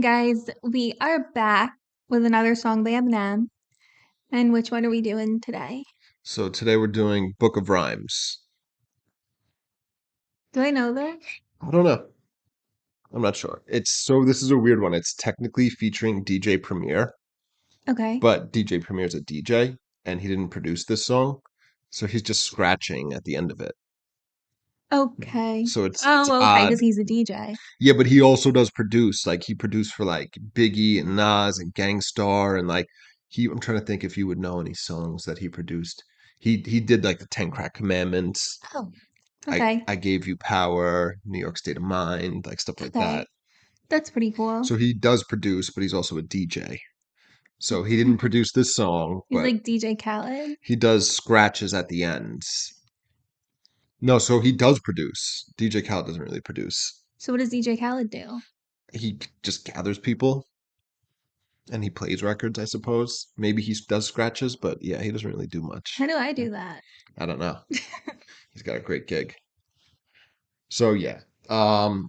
guys, we are back with another song by Eminem. And which one are we doing today? So today we're doing Book of Rhymes. Do I know this? I don't know. I'm not sure. This is a weird one. It's technically featuring DJ Premier, Okay. but DJ Premier's a DJ and he didn't produce this song. So he's just scratching at the end of it. Okay. So it's okay, odd. because he's a DJ. Yeah, but he also does produce. Like he produced for like Biggie and Nas and Gangstar and like I'm trying to think if you would know any songs that he produced. He did like the 10 Crack Commandments. Oh, okay. I Gave You Power, New York State of Mind, like stuff like that. That's pretty cool. So he does produce, but he's also a DJ. So he didn't produce this song, He's but like DJ Khaled. he does scratches at the end. No, so he does produce. DJ Khaled doesn't really produce. So what does DJ Khaled do? He just gathers people and he plays records, I suppose. Maybe he does scratches, but yeah, he doesn't really do much. How do I do that? I don't know. He's got a great gig. So yeah,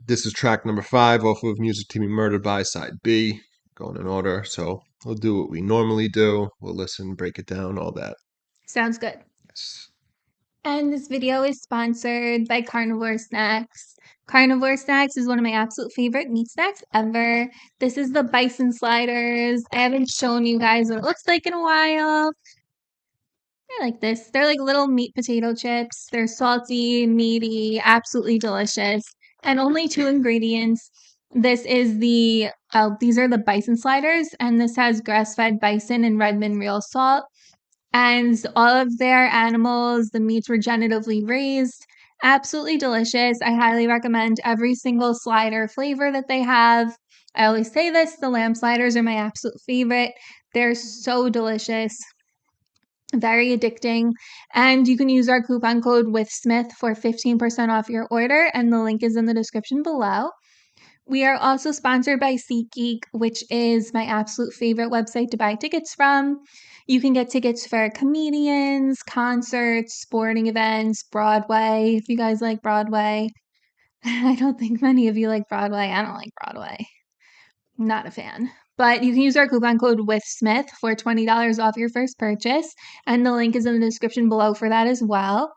this is track number 5 off of Music to Be Murdered By, side B, going in order. So we'll do what we normally do. We'll listen, break it down, all that. Sounds good. Yes. And this video is sponsored by Carnivore Snacks. Carnivore Snacks is one of my absolute favorite meat snacks ever. This is the bison sliders. I haven't shown you guys what it looks like in a while. I like this. They're like little meat potato chips. They're salty, meaty, absolutely delicious. And only 2 ingredients. These are the bison sliders, and this has grass-fed bison and Redmond real salt. And all of their animals, the meats were generatively raised. Absolutely delicious. I highly recommend every single slider flavor that they have. I always say this, the lamb sliders are my absolute favorite. They're so delicious. Very addicting. And you can use our coupon code WithSmith for 15% off your order, and the link is in the description below. We are also sponsored by SeatGeek, which is my absolute favorite website to buy tickets from. You can get tickets for comedians, concerts, sporting events, Broadway, if you guys like Broadway. I don't think many of you like Broadway. I don't like Broadway. I'm not a fan. But you can use our coupon code WithSmith for $20 off your first purchase, and the link is in the description below for that as well.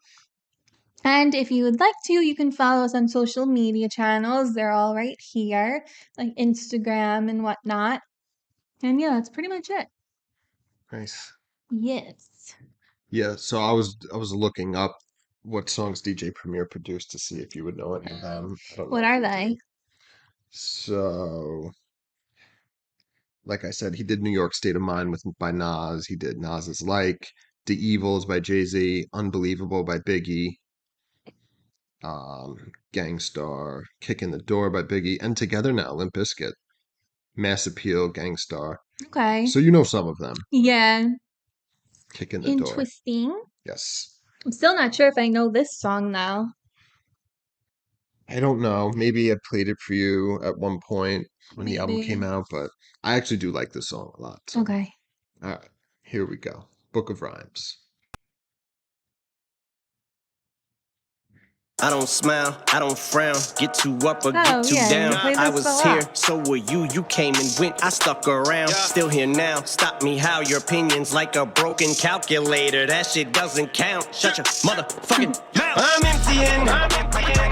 And if you would like to, you can follow us on social media channels. They're all right here, like Instagram and whatnot. And yeah, that's pretty much it. Nice. Yes. Yeah, so I was looking up what songs DJ Premier produced to see if you would know any of them. What are they? So, like I said, he did New York State of Mind by Nas. He did Nas's Like, The Evils by Jay-Z, Unbelievable by Biggie, Gangstar, Kick in the Door by Biggie, and Together Now, Limp Bizkit, Mass Appeal, Gangstar. Okay. So you know some of them. Yeah. Kick in the Door. Interesting. Yes. I'm still not sure if I know this song though. I don't know. Maybe I played it for you at one point when the album came out, but I actually do like this song a lot. So. Okay. All right. Here we go. Book of Rhymes. I don't smile, I don't frown, get too up or get too down. I was here, so were you. You came and went, I stuck around. Still here now, stop me how your opinion's like a broken calculator. That shit doesn't count. Shut your motherfucking mouth. I'm emptying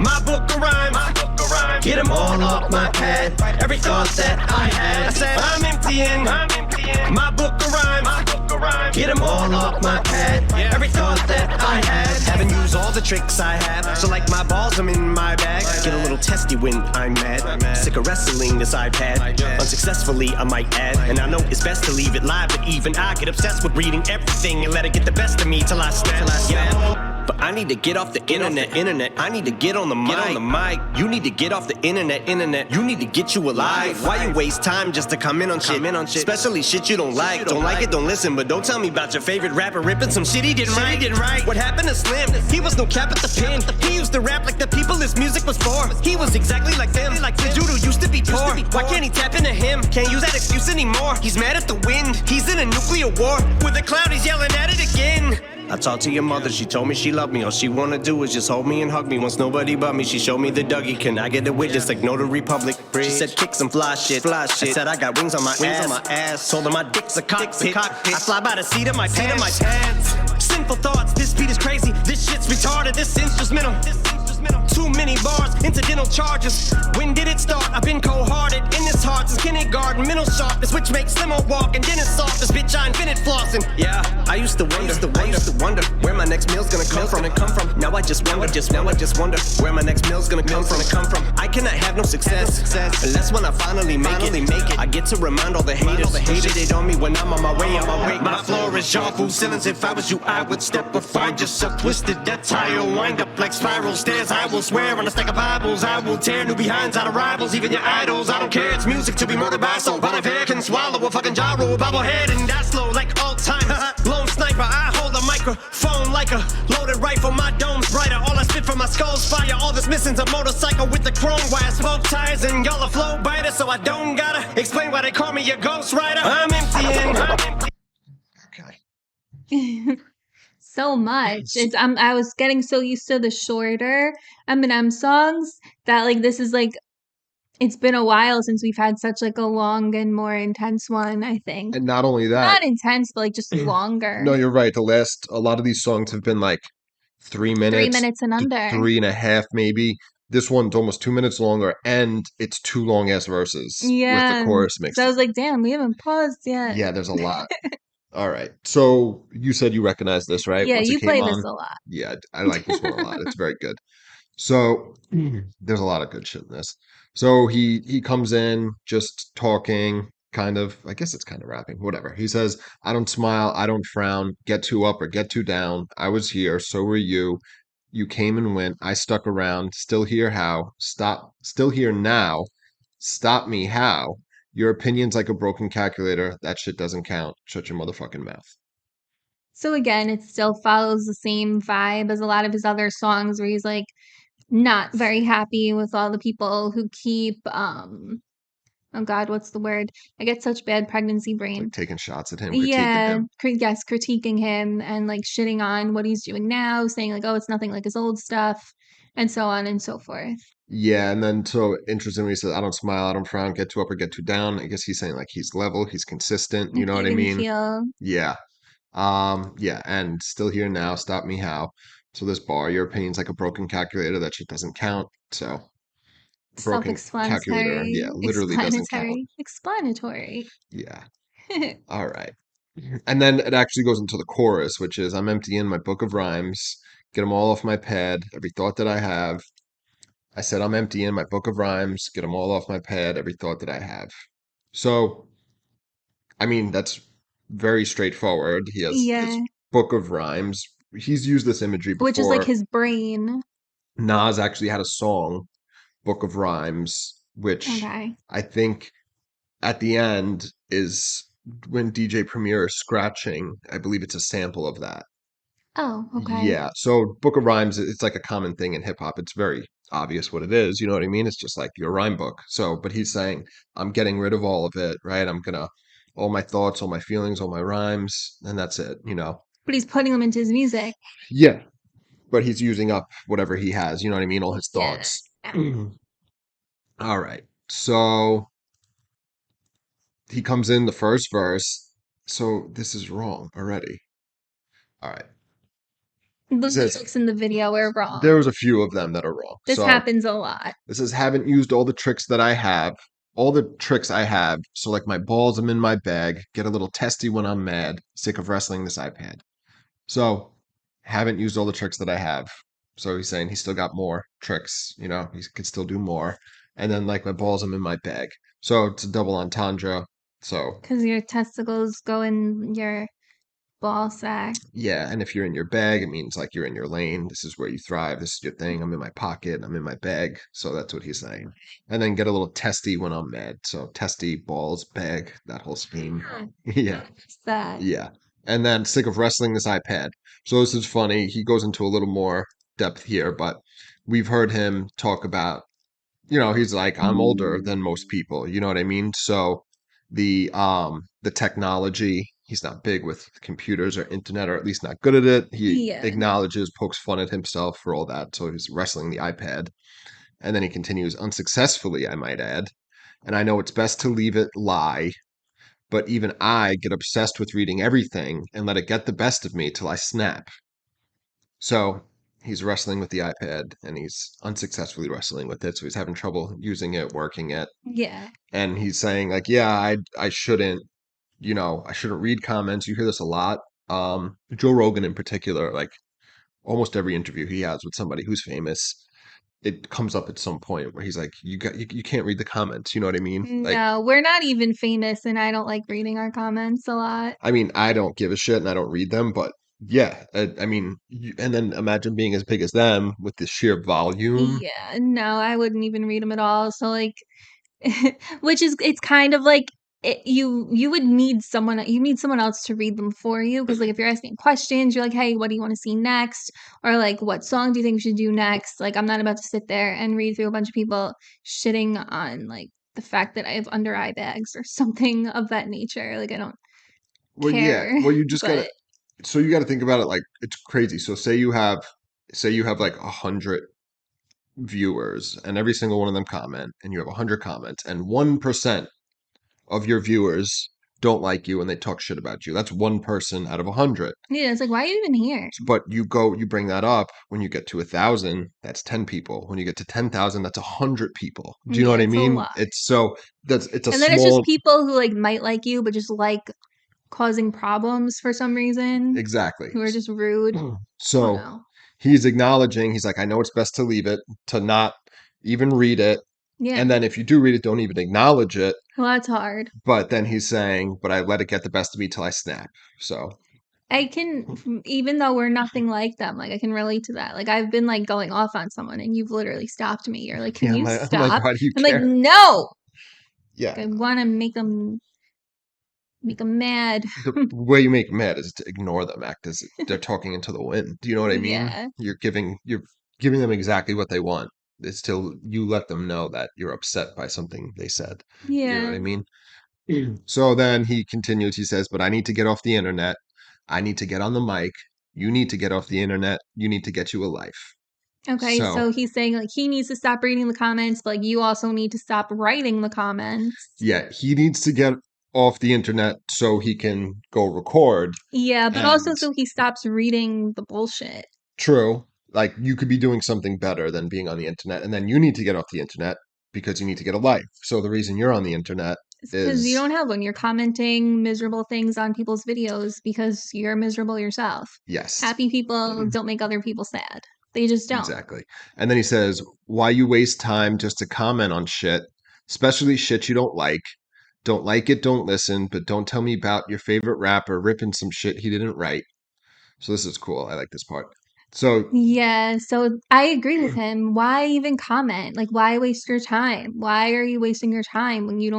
my book of rhymes. Get them all off my pad. Every thought that I had. I said I'm emptying my book of rhymes. Get them all off my pad. Every thought that I had. Haven't used all the tricks I have. So like my balls, I'm in my bag. Get a little testy when I'm mad. Sick of wrestling this iPad. Unsuccessfully, I might add. And I know it's best to leave it live, but even I get obsessed with reading everything and let it get the best of me till I snap. But I need to get off the internet. I need to get on the mic. You need to get off the internet. You need to get you alive. Why you waste time just to come in on shit? Especially shit you don't like. Don't like it, don't listen. But don't tell me about your favorite rapper ripping some shit he didn't write. What happened to Slim? He was no cap at the pen. He used to rap like the people his music was for. He was exactly like them. Like the dude who used to be poor. Why can't he tap into him? Can't use that excuse anymore. He's mad at the wind. He's in a nuclear war. With a cloud, he's yelling at it again. I talked to your mother, she told me she loved me. All she wanna do is just hold me and hug me. Wants nobody but me, she showed me the Dougie. Can I get a witness like no the Republic? She said kick some fly shit. I said I got wings on my ass. Told her my dick's a cockpit. I fly by the seat of my pants. Sinful thoughts, this beat is crazy. This shit's retarded, this instrumental. Too many bars, incidental charges. When did it start? I've been cold-hearted in this heart since kindergarten. Mental sharpness, which makes limo walk and dentist softness. Bitch, I invented flossing. Yeah, I used to wonder where my next meal's gonna come from. Now I just wonder where my next meal's gonna come from. I cannot have no success unless when I finally make it. I get to remind all the haters who shit it on me when I'm on my way. My floor is your food ceilings. If I was you, I would step or find yourself twisted. That tire wind up like spiral stairs. I will swear on a stack of Bibles. I will tear new behinds out of rivals, even your idols. I don't care, it's music to be murdered by soul. But if air can swallow a fucking gyro, bobblehead and die slow like old timers. Lone sniper, I hold a microphone like a loaded rifle. My dome's brighter, all I spit from my skull's fire. All that's missing's a motorcycle with the chrome wire, smoke tires, and y'all are flow biters. So I don't gotta explain why they call me a ghost rider. I'm empty. Okay. So much. I was getting so used to the shorter Eminem songs that like this is like it's been a while since we've had such like a long and more intense one, I think. And not only that, not intense, but like just longer. No, you're right. A lot of these songs have been like 3 minutes, 3 minutes and under, 3.5 maybe. This one's almost 2 minutes longer, and it's 2 long-ass verses with the chorus mixed. So I was like, damn, we haven't paused yet. Yeah, there's a lot. All right. So you said you recognize this, right? Yeah, Once you it came play on. this a lot. Yeah, I like this one a lot. It's very good. So there's a lot of good shit in this. So he comes in just talking, kind of, I guess it's kind of rapping, whatever. He says, I don't smile, I don't frown, get too up or get too down. I was here, so were you. You came and went, I stuck around, still here how? Still here now. Stop me how? Your opinion's like a broken calculator. That shit doesn't count. Shut your motherfucking mouth. So again, it still follows the same vibe as a lot of his other songs where he's like not very happy with all the people who keep oh God, what's the word? I get such bad pregnancy brain. Like taking shots at him, yeah, critiquing him and like shitting on what he's doing now, saying like, oh, it's nothing like his old stuff, and so on and so forth. Yeah, and then so interestingly, he says, I don't smile, I don't frown, get too up or get too down. I guess he's saying like he's level, he's consistent, you know what I mean? Feel. Yeah. Yeah, and still here now, stop me how. So this bar, your opinion's like a broken calculator, that shit doesn't count. So broken calculator, yeah, literally doesn't count. Explanatory. Yeah. All right. And then it actually goes into the chorus, which is I'm emptying my book of rhymes, get them all off my pad, every thought that I have. I said I'm emptying my book of rhymes, get them all off my pad, every thought that I have. So, I mean, that's very straightforward. He has his book of rhymes. He's used this imagery before. Which is like his brain. Nas actually had a song, Book of Rhymes, which I think at the end is when DJ Premier is scratching. I believe it's a sample of that. Oh, okay. Yeah. So Book of Rhymes, it's like a common thing in hip hop. It's very obvious what it is. You know what I mean? It's just like your rhyme book. So, but he's saying, I'm getting rid of all of it, right? All my thoughts, all my feelings, all my rhymes, and that's it, you know? But he's putting them into his music. Yeah. But he's using up whatever he has, you know what I mean? All his thoughts. Yeah. All right. So he comes in the first verse. So this is wrong already. All right. The lyrics in the video are wrong. There was a few of them that are wrong. This happens a lot. This says, haven't used all the tricks that I have. All the tricks I have. So like my balls, I'm in my bag. Get a little testy when I'm mad. Sick of wrestling this iPad. So haven't used all the tricks that I have. So he's saying he's still got more tricks. You know, he could still do more. And then like my balls, I'm in my bag. So it's a double entendre. So because your testicles go in your ball sack. Yeah, and if you're in your bag, it means like you're in your lane. This is where you thrive. This is your thing. I'm in my pocket. I'm in my bag. So that's what he's saying. And then get a little testy when I'm mad. So testy, balls, bag, that whole scheme. Yeah. That. Yeah. And then sick of wrestling this iPad. So this is funny. He goes into a little more depth here, but we've heard him talk about, you know, he's like, I'm older than most people. You know what I mean? So the technology he's not big with computers or internet, or at least not good at it. He acknowledges, pokes fun at himself for all that. So he's wrestling the iPad. And then he continues, unsuccessfully, I might add. And I know it's best to leave it lie, but even I get obsessed with reading everything and let it get the best of me till I snap. So he's wrestling with the iPad and he's unsuccessfully wrestling with it. So he's having trouble using it, working it. Yeah. And he's saying, like, yeah, I shouldn't, I shouldn't read comments. You hear this a lot. Joe Rogan in particular, like almost every interview he has with somebody who's famous, it comes up at some point where he's like, you can't read the comments. You know what I mean? Like, No, we're not even famous, and I don't like reading our comments a lot. I mean, I don't give a shit and I don't read them, but yeah, I mean, and then imagine being as big as them with the sheer volume. Yeah, no, I wouldn't even read them at all. So like, which is it's kind of like you would need someone else to read them for you, because like if you're asking questions, you're like, hey, what do you want to see next, or like what song do you think we should do next? Like I'm not about to sit there and read through a bunch of people shitting on like the fact that I have under eye bags or something of that nature. Like I don't Well, yeah. care. Well, you just gotta. But So you got to think about it like it's crazy. So say you have like 100 viewers, and every single one of them comment, and you have 100 comments, and 1% of your viewers don't like you and they talk shit about you. That's one person out of 100. yeah, it's like, why are you even here? But you bring that up when you get to 1,000, that's 10 people. When you get to 10,000, that's 100 people. Do you know Yeah, what I it's a mean? lot. It's a And then it's just small. people who like might like you, but just like causing problems for some reason, Exactly. who are just rude. I don't So know. he's acknowledging, he's like, I know it's best to leave it, to not even read it. Yeah. And then if you do read it, don't even acknowledge it. Well, that's hard. But then he's saying, but I let it get the best of me till I snap. So I can, even though we're nothing like them, like I can relate to that. Like I've been like going off on someone and you've literally stopped me. You're like, can yeah, you I'm like, stop? why do you I'm like, care? no. Yeah. I want to make them mad. The way you make mad is to ignore them, act as they're talking into the wind. Do you know what I mean? Yeah. You're giving them exactly what they want. It's till you let them know that you're upset by something they said. You know what Yeah. I mean? So then he continues, he says, but I need to get off the internet. I need to get on the mic. You need to get off the internet. You need to get you a life. Okay, So, so he's saying like he needs to stop reading the comments, but like you also need to stop writing the comments. yeah, he needs to get off the internet so he can go record. Yeah, but also And so he stops reading the bullshit. true, like you could be doing something better than being on the internet. And then you need to get off the internet because you need to get a life. So the reason you're on the internet It's because you is, don't have one. You're commenting miserable things on people's videos because you're miserable yourself. yes, Happy people don't make other people sad. They just don't. exactly. And then he says, why you waste time just to comment on shit, especially shit you don't like. Don't like it, don't listen, but don't tell me about your favorite rapper ripping some shit he didn't write. So this is cool. I like this part. So Yeah, so I agree with him. Why even comment? Like, why waste your time? Why are you wasting your time when you're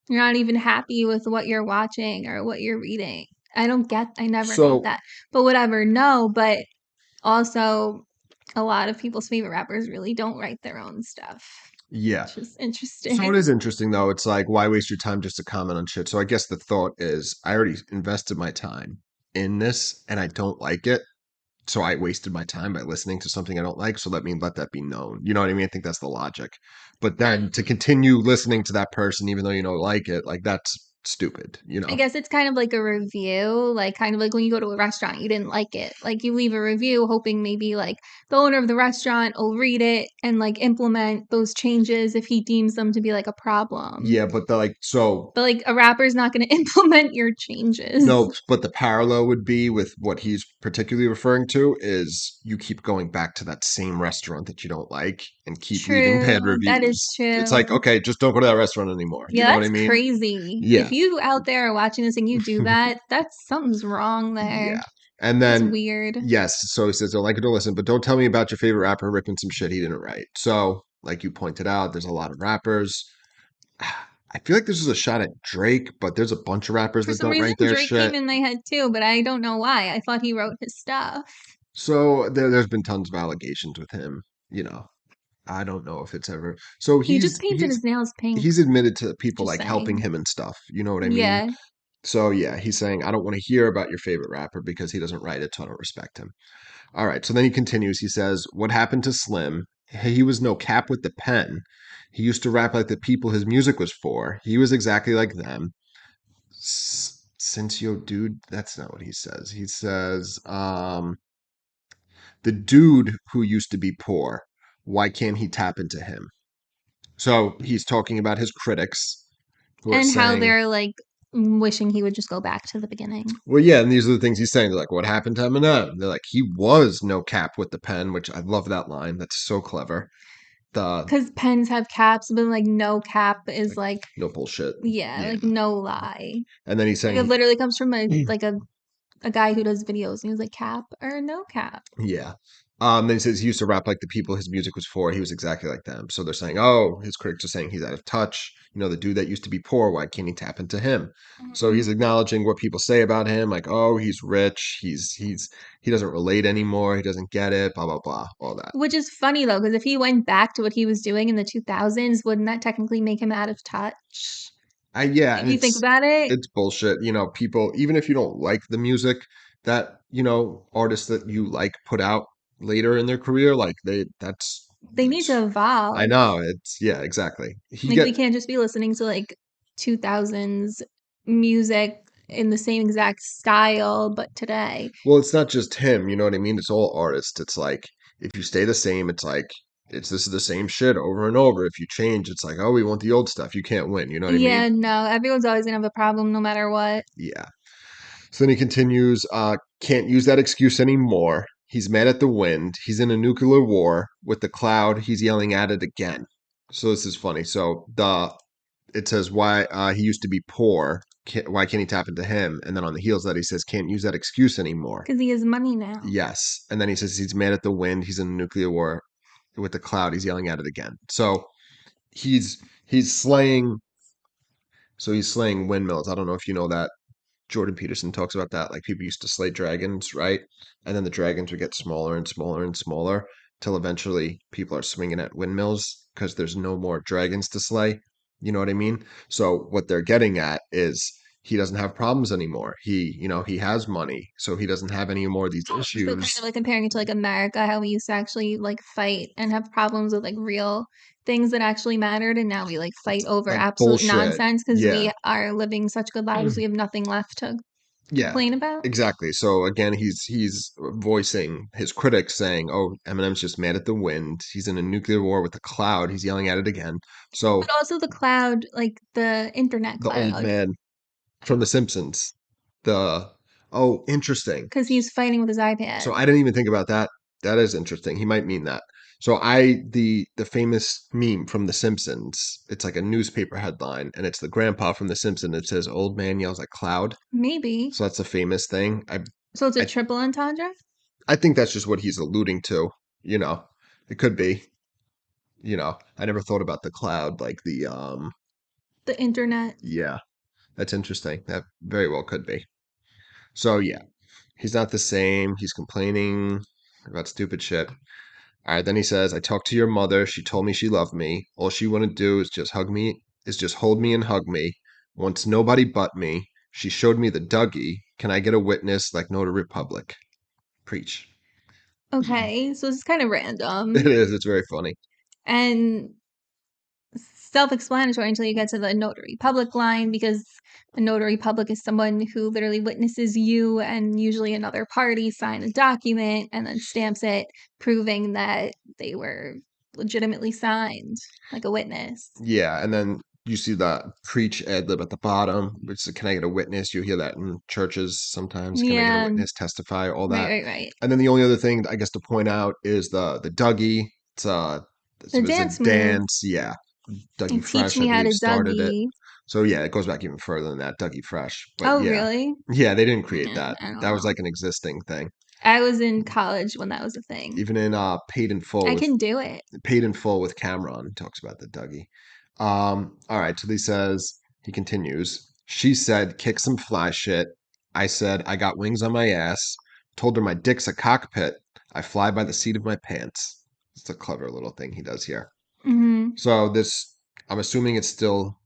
not even happy with what you're watching or what you're reading? I never get so that. But whatever, no, but also a lot of people's favorite rappers really don't write their own stuff, yeah. which is So it interesting. is interesting though. It's like, why waste your time just to comment on shit? So I guess the thought is I already invested my time in this and I don't like it. So I wasted my time by listening to something I don't like. So let that be known. You know what I mean? I think that's the logic. But then to continue listening to that person, even though you don't like it, like that's stupid, you I know? guess it's kind of like a review, like kind of like when you go to a restaurant, you didn't like it. Like you leave a review hoping maybe like the owner of the restaurant will read it and like implement those changes if he deems them to be like a problem. Yeah, but the like, so But like a rapper's not going to implement your changes. no, but the parallel would be with what he's particularly referring to is you keep going back to that same restaurant that you don't like and keep leaving bad True. That is reviews. It's like, true. okay, just don't go to that restaurant anymore. You Yeah, know what I that's mean? crazy. If Yeah. you out there are watching this and you do that, that's something's wrong there. Yeah. And That's then, weird. yes, so he says, don't like it, don't listen, but don't tell me about your favorite rapper ripping some shit he didn't write. So, like you pointed out, there's a lot of rappers. I feel like this is a shot at Drake, but there's a bunch of rappers For that some don't reason, write their Drake came shit. in my head too, but I don't know why. I thought he wrote his stuff. So there's been tons of allegations with him. You know, I don't know if it's ever. So He just he's painted he's his nails pink. he's admitted to people Just like helping saying. him and stuff. You know what I mean? Yeah. So yeah, he's saying, I don't want to hear about your favorite rapper because he doesn't write it, so I don't respect him. All right. So then he continues. He says, what happened to Slim? He was no cap with the pen. He used to rap like the people his music was for. He was exactly like them. Since yo dude, that's not what he says. He says, the dude who used to be poor, why can't he tap into him? So he's talking about his critics who are And how saying, they're like wishing he would just go back to the beginning. well, yeah, and these are the things he's saying. They're like, what happened to Eminem? They're like, he was no cap with the pen, which I love that line. That's so clever. Because pens have caps, but like no cap is like No bullshit. yeah, like no lie. And then he's Like it saying, literally comes from a guy who does videos and he was like cap or no cap. yeah. Then he says he used to rap like the people his music was for. He was exactly like them. So they're saying, oh, his critics are saying he's out of touch. You know, the dude that used to be poor, why can't he tap into him? So Mhm. he's acknowledging what people say about him, like, oh, he's rich, he doesn't relate anymore, he doesn't get it, blah blah blah, all that. Which is funny though, because if he went back to what he was doing in the 2000s, wouldn't that technically make him out of touch? Yeah, If and you think about it, it's bullshit. You know, people, even if you don't like the music that, you know, artists that you like put out later in their career, like they need to I evolve. know, it's yeah, exactly. Like we can't just be listening to like 2000s music in the same exact style, but today. Well, it's not just him, you know what I mean? It's all artists. It's like if you stay the same, it's like this is the same shit over and over. If you change, it's like, oh, we want the old stuff. You can't win, you know what I mean? Yeah, no, everyone's always gonna have a problem no matter what. Yeah. So then he continues, can't use that excuse anymore. He's mad at the wind. He's in a nuclear war with the cloud. He's yelling at it again. So this is funny. So it says why he used to be poor. Why can't he tap into him? And then on the heels of that, he says can't use that excuse anymore. Because he has money now. Yes. And then he says he's mad at the wind. He's in a nuclear war with the cloud. He's yelling at it again. So he's slaying. So he's slaying windmills. I don't know if you know that Jordan Peterson talks about that. Like people used to slay dragons, right? And then the dragons would get smaller and smaller and smaller till eventually people are swinging at windmills because there's no more dragons to slay. You know what I mean? So what they're getting at is he doesn't have problems anymore. He has money, so he doesn't have any more of these So kind issues. of like comparing it to like America, how we used to actually like fight and have problems with like real things that actually mattered, and now we like fight over Like absolute bullshit. nonsense because Yeah. we are living such good lives, we have nothing left to Yeah, complain about. exactly. So again, he's voicing his critics saying, "Oh, Eminem's just mad at the wind. He's in a nuclear war with the cloud. He's yelling at it again." But So also the cloud, like the internet the old cloud, man from The Simpsons, the oh, interesting. because he's fighting with his So iPad. I didn't even think about that. That is interesting. He might mean that. So the famous meme from The Simpsons. It's like a newspaper headline, and it's the grandpa from The Simpsons. It says, "Old man yells at cloud." Maybe. So that's a famous thing. So it's a I triple entendre? I think that's just what he's alluding to. You know, it could be. I never thought about the cloud, like The internet. yeah, that's interesting. That very well could be. So yeah, he's not the same. He's complaining about stupid shit. All right, then he says, I talked to your mother. She told me she loved me. All she wanted to do is just hold me and hug me. Wants nobody but me. She showed me the Dougie. Can I get a witness like No to Republic? Preach. Okay, so it's kind of It random is. It's very funny. and self-explanatory until you get to the notary public line, because a notary public is someone who literally witnesses you and usually another party sign a document and then stamps it, proving that they were legitimately signed, like a witness. Yeah, and then you see that preach ad lib at the bottom, which is, can I get a witness? You hear that in churches sometimes. Can I get a Yeah, witness testify? All right, that. right, right. And then the only other thing I guess to point out is the Dougie. It's The it was a dance move. dance. Yeah, Dougie And teach Fresh, I me how believe, to started it. Dougie. So yeah, it goes back even further than that, Dougie Fresh. But Oh, yeah, really? yeah, they didn't create Yeah, that. I don't That was know. like an existing thing. I was in college when that was a thing. Even in Paid in Full I with can do it. Paid in Full with Cameron talks about the Dougie. All right, so he continues. She said, kick some fly shit. I said, I got wings on my ass. Told her my dick's a cockpit. I fly by the seat of my pants. It's a clever little thing he does here. Hmm. So I'm assuming it's still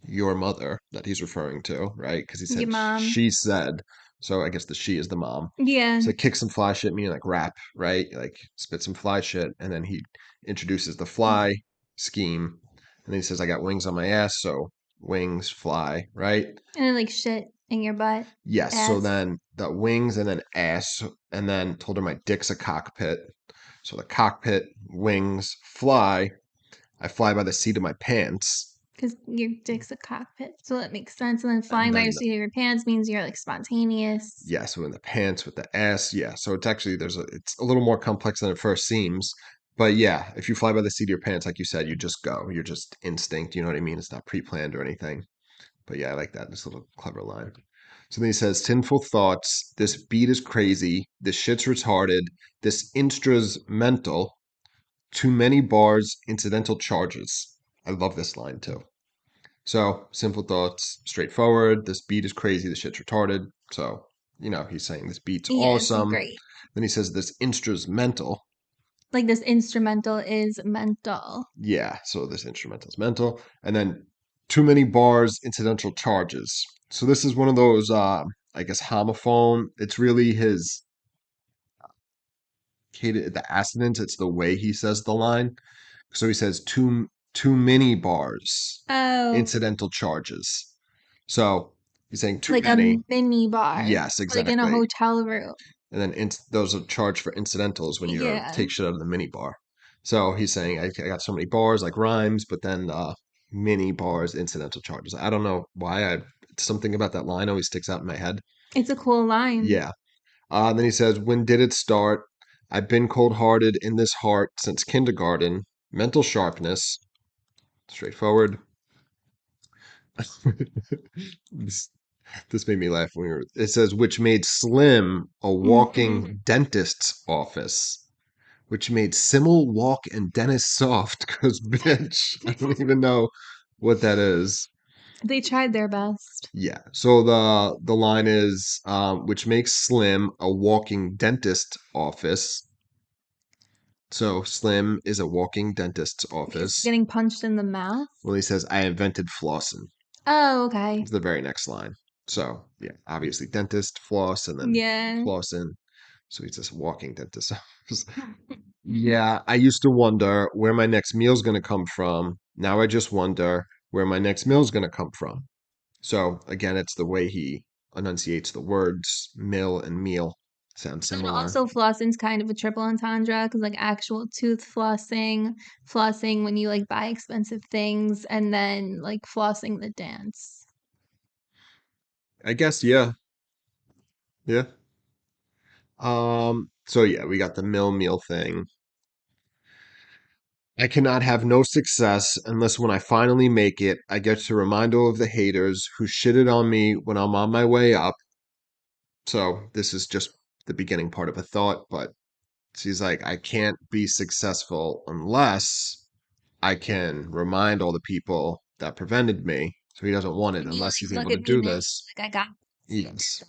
your mother that he's referring to, right? Because he said Your mom. she said. So I guess the she is the mom. Yeah. So kick some fly shit, meaning like rap, right? Like spit some fly shit, and then he introduces the fly scheme, and then he says, "I got wings on my ass, so wings fly," right? And then like shit in your butt. Yes. Ass. So then the wings and then ass, and then told her my dick's a cockpit. So the cockpit, wings, fly. I fly by the seat of my pants. Because your dick's a cockpit, so that makes sense. And then flying And by then your seat of your pants means you're like spontaneous. Yeah, so in the pants with the ass, yeah. So it's actually it's a little more complex than it first seems. But yeah, if you fly by the seat of your pants, like you said, you just go. You're just instinct. You know what I mean? It's not pre-planned or anything. But yeah, I like that. This little clever line. So then he says, "Tinful thoughts. This beat is crazy. This shit's retarded. This instra's mental. Too many bars. Incidental charges." I love this line too. So, simple thoughts, straightforward. This beat is crazy. This shit's retarded. So, he's saying this beat's Yeah, it's awesome. great. Then he says this instru's mental. Like this instrumental is mental. Yeah, so this instrumental is mental. And then too many bars, incidental charges. So this is one of those, I guess, homophone. It's really the assonance. It's the way he says the line. So he says too many bars, Oh. incidental charges. So he's saying too like many. a mini bar. Yes, exactly. Like in a hotel room. And then those are charged for incidentals when you take shit out of the mini bar. So he's saying I got so many bars like rhymes, but then mini bars, incidental charges. I don't know why. Something about that line always sticks out in my head. It's a cool line. Yeah. Then he says, "When did it start? I've been cold-hearted in this heart since kindergarten. Mental sharpness, straightforward." this, this made me laugh when it says, "Which made Slim a walking dentist's office." Which made Simmel walk and Dennis soft. Because, bitch, I don't even know what that is. They tried their best. Yeah. So the line is, which makes Slim a walking dentist office. So Slim is a walking dentist's office. He's getting punched in the mouth. Well, he says, "I invented flossing." Oh, okay. It's the very next line. So yeah, obviously dentist, floss, and then flossing. So he's just walking dentist. Yeah, I used to wonder where my next meal's going to come from. Now I just wonder where my next meal's going to come from. So again, it's the way he enunciates the words mill and meal sound And similar. also, flossing's kind of a triple entendre because, like, actual tooth flossing, flossing when you like buy expensive things, and then like flossing the dance. I guess, yeah. Yeah. So yeah, we got the mill meal thing. "I cannot have no success unless when I finally make it, I get to remind all of the haters who shitted on me when I'm on my way up." So this is just the beginning part of a thought, but she's like, "I can't be successful unless I can remind all the people that prevented me." So he doesn't want it unless he's able to do this. Like, I got Yes.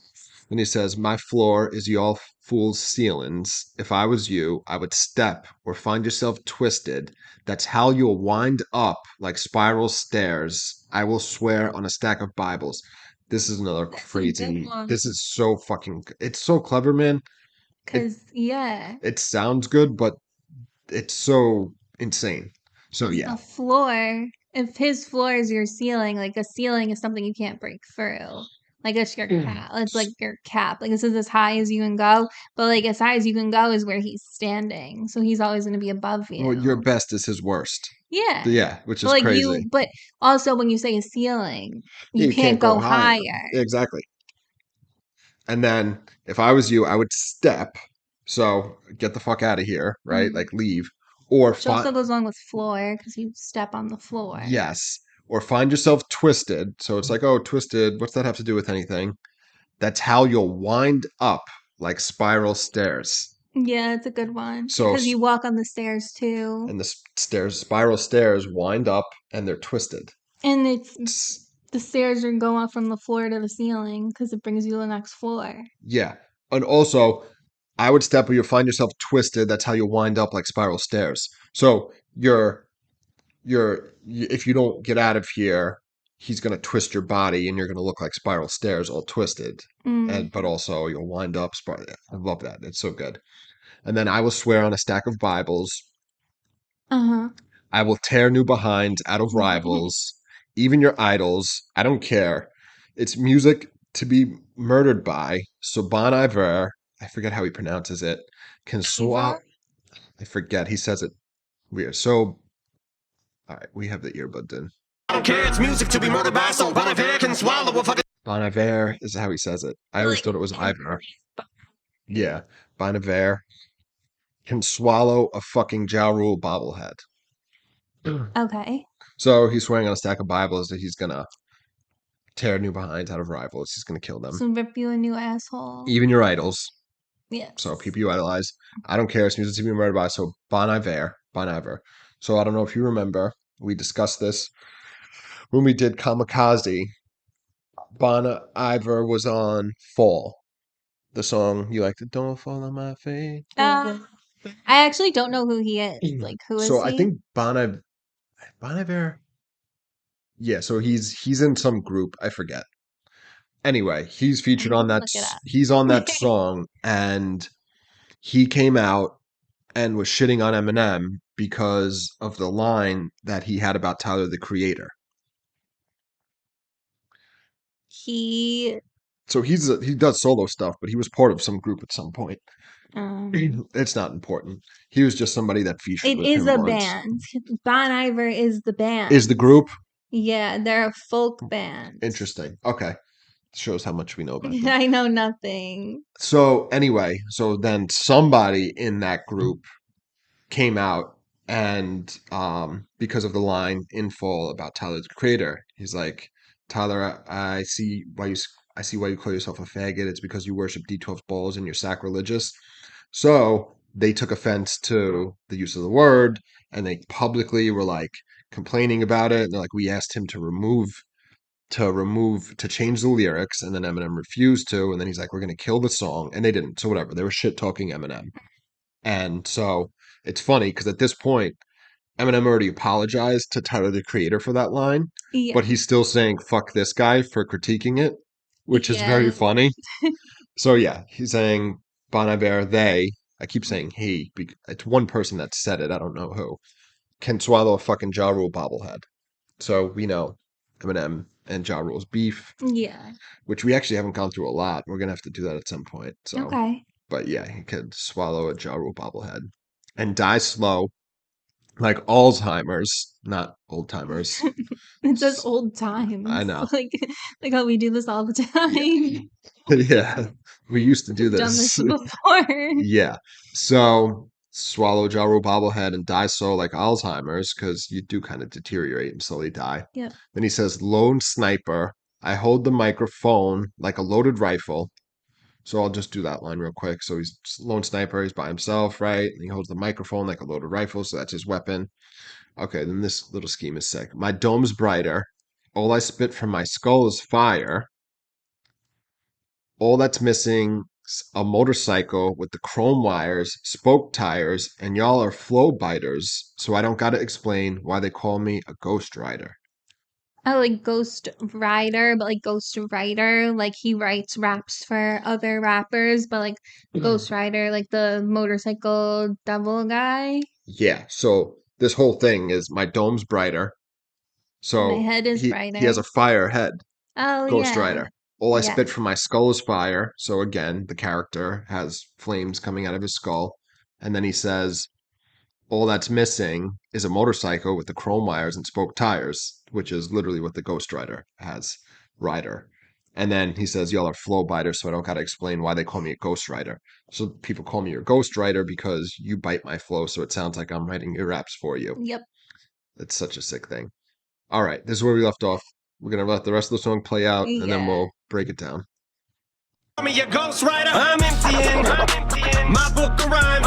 Then he says, "My floor is y'all fools' ceilings. If I was you, I would step or find yourself twisted. That's how you'll wind up like spiral stairs. I will swear on a stack of Bibles." This is another crazy. This is so fucking. It's so clever, man. because yeah, It sounds good, but it's so insane. So yeah, a floor. If his floor is your ceiling, like a ceiling is something you can't break through. Like it's your cap. It's like your cap. Like this is as high as you can go, but like as high as you can go is where he's standing. So he's always going to be above you. well, your best is his worst. Yeah. Yeah, which is But like crazy. but also when you say a ceiling, Yeah, you can't go higher. Exactly. And then if I was you, I would step. So get the fuck out of here, right? Mhm. Like leave. Or Which also goes along with floor because you step on the floor. yes. Or find yourself twisted. So it's like, oh, twisted. What's that have to do with anything? That's how you'll wind up like spiral stairs. Yeah, it's a good one. So Because you walk on the stairs too. and the spiral stairs wind up and they're twisted. And it's the stairs are going from the floor to the ceiling because it brings you to the next floor. Yeah. And also, I would step where you'll find yourself twisted. That's how you'll wind up like spiral stairs. So if you don't get out of here, he's going to twist your body and you're going to look like spiral stairs all twisted. But also you'll wind up. I love that. It's so good. And then I will swear on a stack of Bibles. I will tear new behinds out of rivals, even your idols. I don't care. It's music to be murdered by. So Bon Iver, I forget how he pronounces it, can swallow. I forget. He says it weird. So, all right, we have the earbuds in. I don't care. It's music to be murdered by. So Bon Iver can swallow a fucking. Bon Iver is how he says it. I always thought it was Iver. Yeah, Bon Iver can swallow a fucking Ja Rule bobblehead. Okay. So he's swearing on a stack of Bibles that he's gonna tear new behinds out of rivals. He's gonna kill them. So rip you a new asshole. Even your idols. Yeah. So people you idolize. I don't care. It's music to be murdered by. So Bon Iver. So I don't know if you remember. We discussed this when we did Kamikaze. Bon Iver was on Fall. The song you like to Don't Fall on My Face. I actually don't know who he is. Like, who is he? So I think Bon Iver. Yeah, so he's in some group. I forget. Anyway, he's featured on that. He's on that song, and he came out and was shitting on Eminem because of the line that he had about Tyler the Creator. So he does solo stuff, but he was part of some group at some point. It's not important. He was just somebody that featured. It is a band. Bon Iver is the band. Is the group? Yeah, they're a folk band. Interesting. Okay. Shows how much we know about them. I know nothing. So anyway, so then somebody in that group came out and because of the line in Full about Tyler the Creator, he's like, Tyler, I see why you call yourself a faggot. It's because you worship D12 balls and you're sacrilegious. So they took offense to the use of the word and they publicly were like complaining about it. And they're like, we asked him to change the lyrics, and then Eminem refused to, and then he's like, we're gonna kill the song, and they didn't. So whatever, they were shit talking Eminem. And so it's funny because at this point, Eminem already apologized to Tyler the Creator for that line, but he's still saying fuck this guy for critiquing it, which is very funny. So yeah, he's saying Bon Iver, I keep saying he, it's one person that said it, I don't know who, can swallow a fucking Ja Rule bobblehead. So we know Eminem and Ja Rule's beef. Yeah. Which we actually haven't gone through a lot. We're going to have to do that at some point. So, okay. But yeah, he could swallow a Ja Rule bobblehead and die slow, like Alzheimer's, not old timers. It says old times. I know. Like how we do this all the time. Yeah, we used to do this. Done this before. Yeah. So swallow Ja Rule bobblehead and die slow like Alzheimer's because you do kind of deteriorate and slowly die. Yeah. Then he says, lone sniper. I hold the microphone like a loaded rifle. So I'll just do that line real quick. So he's lone sniper. He's by himself, right? And he holds the microphone like a loaded rifle. So that's his weapon. Okay, then this little scheme is sick. My dome's brighter. All I spit from my skull is fire. All that's missing is a motorcycle with the chrome wires, spoke tires, and y'all are flow biters. So I don't got to explain why they call me a ghost rider. Oh, like Ghost Rider, but like Ghost Writer, like he writes raps for other rappers, but like Ghost Rider, like the motorcycle devil guy. Yeah, so this whole thing is my dome's brighter. So my head is brighter. He has a fire head. Oh, Ghost Rider. All I spit from my skull is fire. So again, the character has flames coming out of his skull. And then he says, all that's missing is a motorcycle with the chrome wires and spoke tires, which is literally what the Ghost Rider has, rider. And then he says, y'all are flow biters, so I don't got to explain why they call me a Ghost Rider. So people call me your Ghost Rider because you bite my flow, so it sounds like I'm writing your raps for you. Yep. It's such a sick thing. All right, this is where we left off. We're going to let the rest of the song play out, and then we'll break it down. I'm your Ghost Rider. I'm emptying my book of rhymes.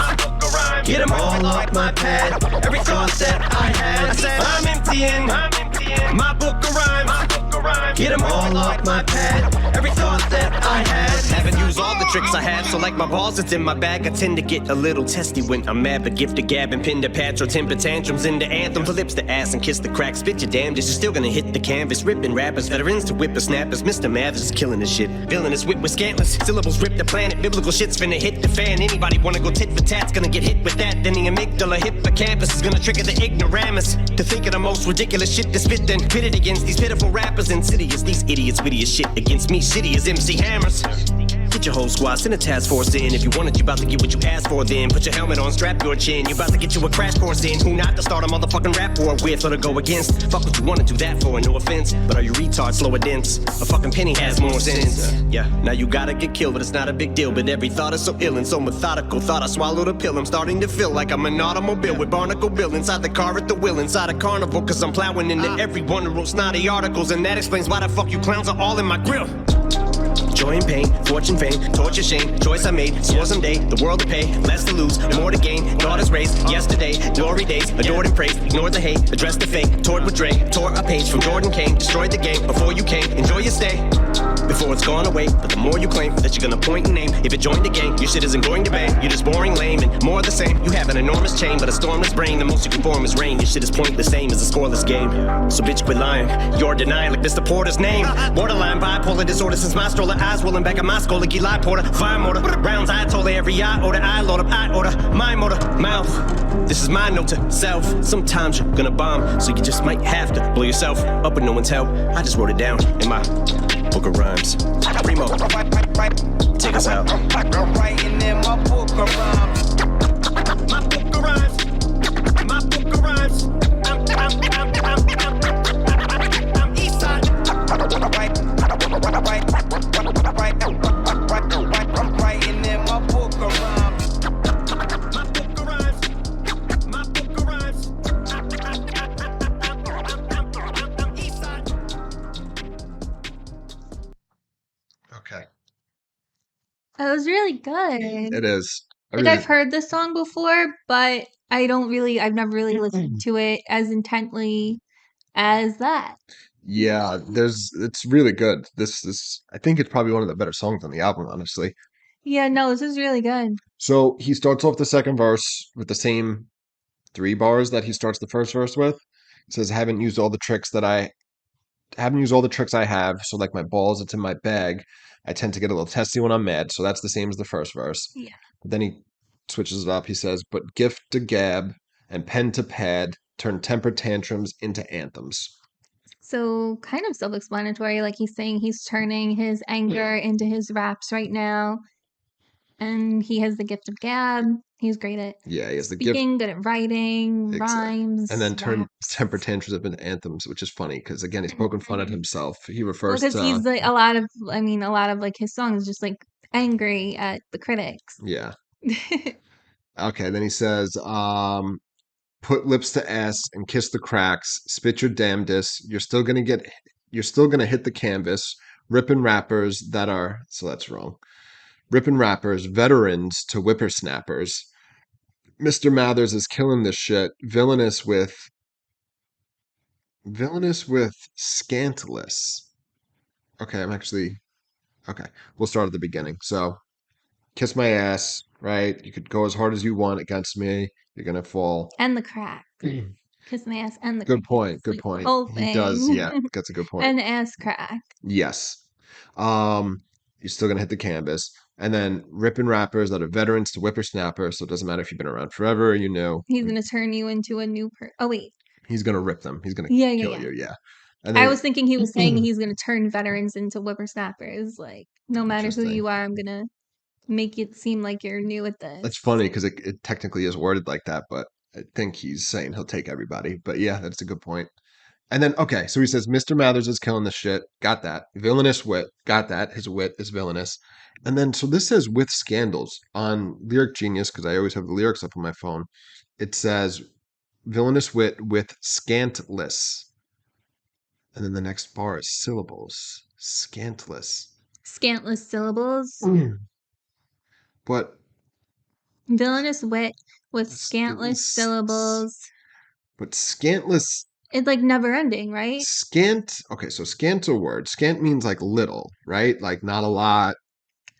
Get them all off my pad. Every thought that I had. I said I'm emptying my book of rhymes. rhyme. Get them all off my pad. Every thought that I had. Haven't used all the tricks I had, so like my balls, it's in my bag. I tend to get a little testy when I'm mad, but gift to gab and pin to patch or temper tantrums into anthems. Lips to ass and kiss the crack. Spit your damnedest, you're still gonna hit the canvas. Ripping rappers, veterans to whippersnappers. Mr. Mathers is killing this shit. Villainous wit with scantless syllables rip the planet. Biblical shit's finna hit the fan. Anybody wanna go tit for tat's gonna get hit with that. Then the amygdala hippocampus is gonna trigger the ignoramus to think of the most ridiculous shit to spit, then pit it against these pitiful rappers. Insidious, these idiots witty as shit against me, shitty as MC Hammers. Get your whole squad, send a task force in. If you want it, you about to get what you asked for then. Put your helmet on, strap your chin. You about to get you a crash course in. Who not to start a motherfucking rap war with or to go against. Fuck what you wanna do that for, no offense. But are you retards, slow or dense? A fucking penny has more sense. Yeah, now you gotta get killed, but it's not a big deal. But every thought is so ill and so methodical. Thought I swallowed a pill, I'm starting to feel like I'm an automobile with Barnacle Bill inside the car at the wheel, inside a carnival. Cause I'm plowing into every one who wrote snotty articles. And that explains why the fuck you clowns are all in my grill. Joy and pain, fortune, fame, torture, shame. Choice I made, swore someday, the world to pay. Less to lose, more to gain. Daughters raised, yesterday, glory days. Adored and praised, ignored the hate. Addressed the fake, toured with Dre. Tore a page from Jordan Kane. Destroyed the game before you came. Enjoy your stay before it's gone away. But the more you claim that you're gonna point and name, if it joined the gang, your shit isn't going to bang. You're just boring, lame, and more of the same. You have an enormous chain, but a stormless brain. The most you can form is rain. Your shit is pointless, same as a scoreless game. So bitch, quit lying. You're denying like Mr. Porter's name. Borderline bipolar disorder since my stroller. Eyes rolling back at my skull like Eli Porter. Fire motor, rounds I told her every iota. I load up, I order, my motor, mouth. This is my note to self. Sometimes you're gonna bomb, so you just might have to blow yourself up with no one's help. I just wrote it down in my book of rhymes. Primo, take us out. Writing in my book of rhymes. My book of rhymes. My book of rhymes. I'm east side. Writing in my book of rhymes. My book of rhymes. My book of rhymes. I'm east side. Okay. That was really good. It is. I've heard this song before, but I've never really listened to it as intently as that. Yeah, it's really good. I think it's probably one of the better songs on the album, honestly. Yeah, no, this is really good. So he starts off the second verse with the same 3 bars that he starts the first verse with. It says, haven't used all the tricks I have, so like my balls, it's in my bag. I tend to get a little testy when I'm mad, so that's the same as the first verse. Yeah. But then he switches it up. He says, but gift to gab and pen to pad turn temper tantrums into anthems. So kind of self-explanatory, like he's saying he's turning his anger into his raps right now. And he has the gift of gab. He's great at he has the speaking, good at writing, rhymes. And then turn temper tantrums into anthems, which is funny because again he's poking fun at himself. He refers to he's like a lot of like his songs just like angry at the critics. Yeah. Okay, then he says, put lips to ass and kiss the cracks, spit your damnedest. You're still gonna hit the canvas, ripping rappers so that's wrong. Ripping rappers, veterans to whippersnappers. Mr. Mathers is killing this shit. Villainous with scantless. Okay, we'll start at the beginning. So, kiss my ass, right? You could go as hard as you want against me. You're gonna fall. And the crack. Kiss my ass and the Good crack. point. Good point. Whole thing. He does. Yeah, that's a good point. And the ass crack. Yes. You're still gonna hit the canvas, and then ripping rappers that are veterans to whippersnappers. So it doesn't matter if you've been around forever. He's gonna turn you into a new person. Oh wait. He's gonna rip them. He's gonna kill you. Yeah. And then, I was thinking he was saying he's gonna turn veterans into whippersnappers. Like no matter who you are, I'm gonna make it seem like you're new at this. That's funny because it technically is worded like that, but I think he's saying he'll take everybody. But yeah, that's a good point. And then, okay, so he says, Mr. Mathers is killing the shit. Got that. Villainous wit. Got that. His wit is villainous. And then, so this says with scandals on Lyric Genius, because I always have the lyrics up on my phone. It says villainous wit with scantless. And then the next bar is syllables. Scantless. Scantless syllables. But villainous wit with scantless syllables. But scantless It's like never ending, right? Scant. Okay, so scant's a word. Scant means like little, right? Like not a lot.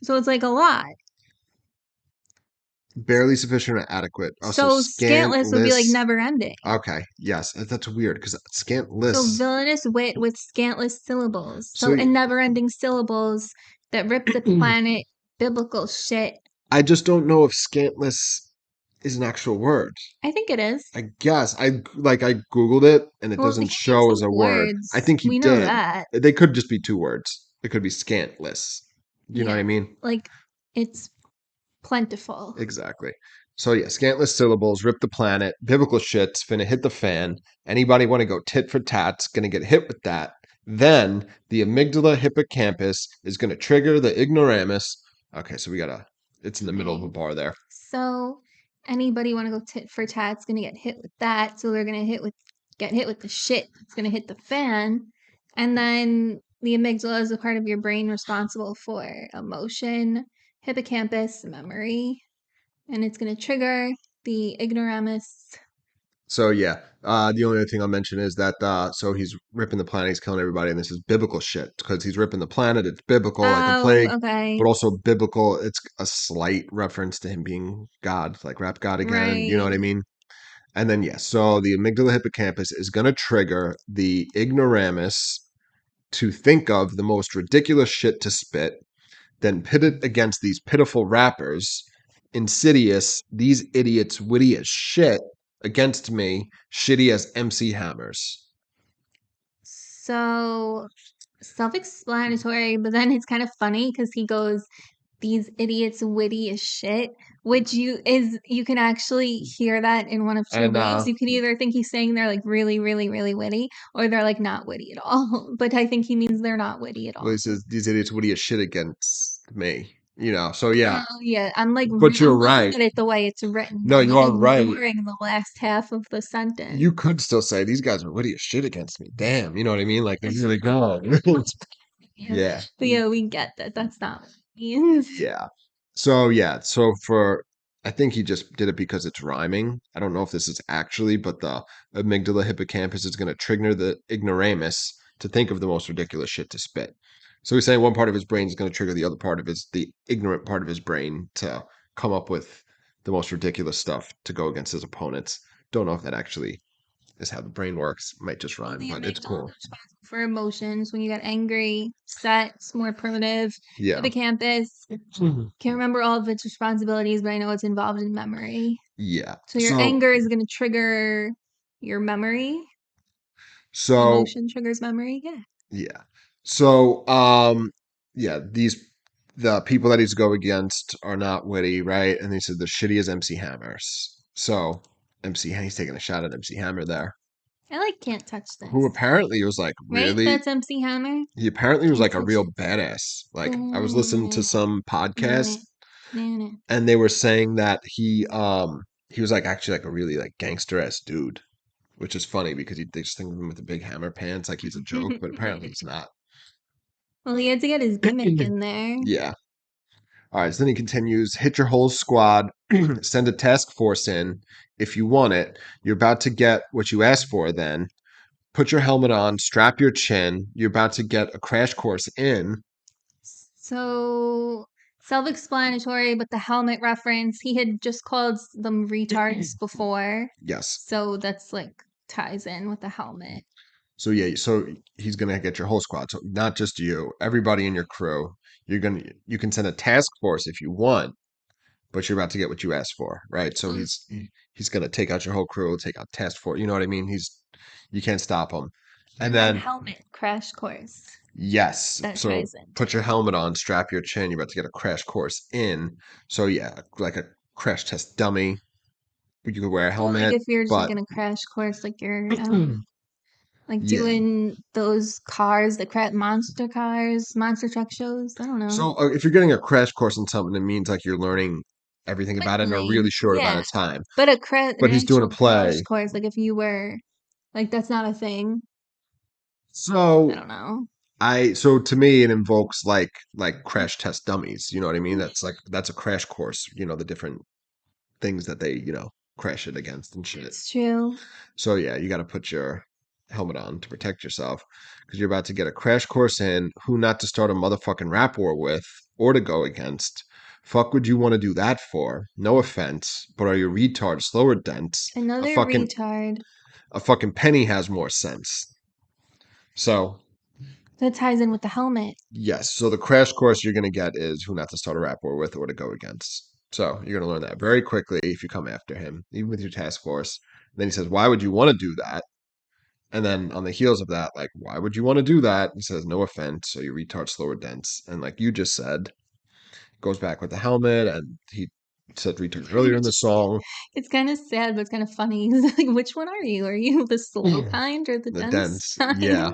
So it's like a lot. Barely sufficient or adequate. Oh, so So scantless would be like scantless. never ending. Okay, yes, that's weird because So scantless. villainous wit with scantless syllables. So So and never ending syllables that rip the planet. Biblical shit. I just don't know if scantless is an actual word. I think it is. I guess I googled it and it Well, he doesn't makes show as up a word. I words. think he We know did. that. They could just be two words. It could be scantless. You know what I mean? Like it's plentiful. Exactly. So yeah, scantless syllables, rip the planet, biblical shit's finna hit the fan. Anybody want to go tit for tat's gonna get hit with that. Then the amygdala hippocampus is gonna trigger the ignoramus. Okay, so it's in the middle of a bar there. So anybody want to go tit for tat's gonna get hit with that. So they're gonna get hit with the shit. It's gonna hit the fan, and then the amygdala is a part of your brain responsible for emotion, hippocampus, memory, and it's gonna trigger the ignoramus. So yeah, the only other thing I'll mention is that so he's ripping the planet, he's killing everybody, and this is biblical shit because he's ripping the planet. It's biblical, like a plague, Okay. but also biblical. It's a slight reference to him being God, like rap God again. You know what I mean? And then yes, so the amygdala hippocampus is going to trigger the ignoramus to think of the most ridiculous shit to spit, then pit it against these pitiful rappers, insidious, these idiots witty as shit against me, shitty as MC Hammers. So self-explanatory, but then it's kind of funny because he goes, "These idiots witty as shit," which you can actually hear that in one of two ways. You can either think he's saying they're like really, really, really witty, or they're like not witty at all. But I think he means they're not witty at all. Well, he says these idiots witty as shit against me. You know, so yeah. Oh yeah, I'm like, But you're I'm right. looking at it the way it's written. No, I'm you are right. ignoring the last half of the sentence. You could still say these guys are witty as shit against me. Damn, you know what I mean? Like they're really good. Yeah. But yeah, we get that. That's not what it means. Yeah. So yeah, so for I think he just did it because it's rhyming. I don't know if this is actually, but the amygdala hippocampus is going to trigger the ignoramus to think of the most ridiculous shit to spit. So he's saying one part of his brain is going to trigger the ignorant part of his brain to come up with the most ridiculous stuff to go against his opponents. Don't know if that actually is how the brain works. Might just rhyme, The but it's cool. amygdala is responsible for emotions. When you get angry, upset, it's more primitive. Yeah. Hippocampus, can't remember all of its responsibilities, but I know it's involved in memory. Yeah. So your anger is going to trigger your memory. So emotion triggers memory. Yeah. Yeah. So, yeah, the people that he's go against are not witty, right? And he said the shitty is MC Hammers. So he's taking a shot at MC Hammer there, I like Can't Touch This. who apparently was like Right? really. That's MC Hammer. He apparently was Can't like a touch real this. badass. Like I was listening to some podcast, Nah. and they were saying that he was like actually like a really like gangster ass dude, which is funny because they just think of him with the big hammer pants like he's a joke, but apparently he's not. Well, he had to get his gimmick in there. Yeah. All right, so then he continues, hit your whole squad, send a task force in if you want it. You're about to get what you asked for then. Put your helmet on, strap your chin. You're about to get a crash course in. So self-explanatory, but the helmet reference, he had just called them retards before. Yes. So that's like ties in with the helmet. So yeah, so he's gonna get your whole squad. So not just you, everybody in your crew. You can send a task force if you want, but you're about to get what you asked for, right? So he's gonna take out your whole crew, take out task force. You know what I mean? You can't stop him. And then helmet crash course. Yes. That So ties in. put your helmet on, strap your chin. You're about to get a crash course in. So yeah, like a crash test dummy. You could wear a helmet. Like if you're just but like in a crash course, like you're like Yeah. doing those cars, the monster cars, monster truck shows. I don't know. So if you're getting a crash course in something, it means like you're learning everything about it in a really short amount of time. But But he's doing a play. crash course, like if you were like that's not a thing. So I don't know. So to me it invokes like crash test dummies. You know what I mean? That's a crash course. You know, the different things that they crash it against and shit. It's true. So yeah, you got to put your helmet on to protect yourself because you're about to get a crash course in who not to start a motherfucking rap war with or to go against. Fuck would you want to do that for? No offense, but are you retard, slow or dense? Another retard. A fucking penny has more sense. So that ties in with the helmet. Yes. So the crash course you're going to get is who not to start a rap war with or to go against. So you're going to learn that very quickly if you come after him, even with your task force. And then he says, why would you want to do that? And then on the heels of that, like, why would you want to do that? He says, no offense. So you retard, slow, or dense. And like you just said, goes back with the helmet. And he said retard earlier in the song. It's kind of sad, but it's kind of funny. He's like, which one are you? Are you the slow kind or the dense kind? Yeah.